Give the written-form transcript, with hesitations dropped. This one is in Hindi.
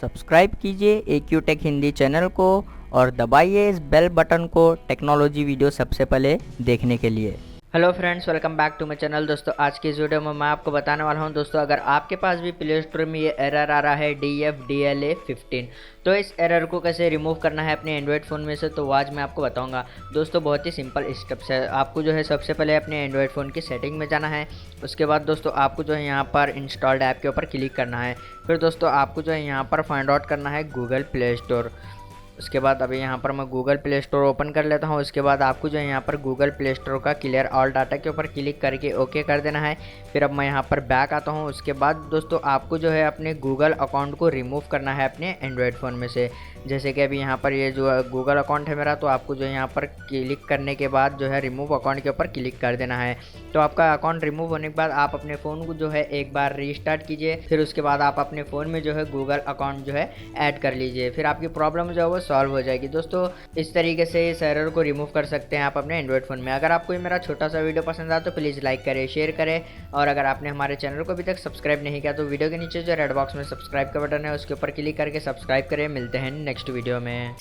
सब्सक्राइब कीजिए AQ टेक हिंदी चैनल को और दबाइए इस बेल बटन को टेक्नोलॉजी वीडियो सबसे पहले देखने के लिए। Hello friends, welcome back to my channel. दोस्तों आज की इस वीडियो में मैं आपको बताने वाला हूं दोस्तों, अगर आपके पास भी प्ले स्टोर में ये एरर आ रहा है DFDLA 15, तो इस एरर को कैसे रिमूव करना है अपने एंड्रॉयड फ़ोन में से, तो आज मैं आपको बताऊंगा। दोस्तों बहुत ही सिंपल स्टेप्स है। आपको जो है सबसे पहले अपने एंड्रॉयड फ़ोन की सेटिंग में जाना है। उसके बाद दोस्तों आपको जो है यहाँ पर इंस्टॉल्ड ऐप के ऊपर क्लिक करना है। फिर दोस्तों आपको जो है यहाँ पर फाइंड आउट करना है गूगल प्ले स्टोर। उसके बाद अभी यहाँ पर मैं गूगल प्ले स्टोर ओपन कर लेता हूँ। उसके बाद आपको जो है यहाँ पर गूगल प्ले स्टोर का क्लियर ऑल डाटा के ऊपर क्लिक करके ओके कर देना है। फिर अब मैं यहाँ पर बैक आता हूँ। उसके बाद दोस्तों आपको जो है अपने गूगल अकाउंट को रिमूव करना है अपने एंड्रॉयड फ़ोन में से। जैसे कि अभी यहाँ पर ये जो गूगल अकाउंट है मेरा, तो आपको जो है यहाँ पर क्लिक करने के बाद जो है रिमूव अकाउंट के ऊपर क्लिक कर देना है। तो आपका अकाउंट रिमूव होने के बाद आप अपने फ़ोन को जो है एक बार रीस्टार्ट कीजिए। फिर उसके बाद आप अपने फ़ोन में जो है गूगल अकाउंट जो है ऐड कर लीजिए। फिर आपकी प्रॉब्लम जो है वो सॉल्व हो जाएगी। दोस्तों इस तरीके से इस एरर को रिमूव कर सकते हैं आप अपने एंड्रॉयड फ़ोन में। अगर आपको ये मेरा छोटा सा वीडियो पसंद आया तो प्लीज़ लाइक करें, शेयर करें, और अगर आपने हमारे चैनल को अभी तक सब्सक्राइब नहीं किया तो वीडियो के नीचे जो रेड बॉक्स में सब्सक्राइब का बटन है उसके ऊपर क्लिक करके सब्सक्राइब करें। मिलते हैं नेक्स्ट वीडियो में।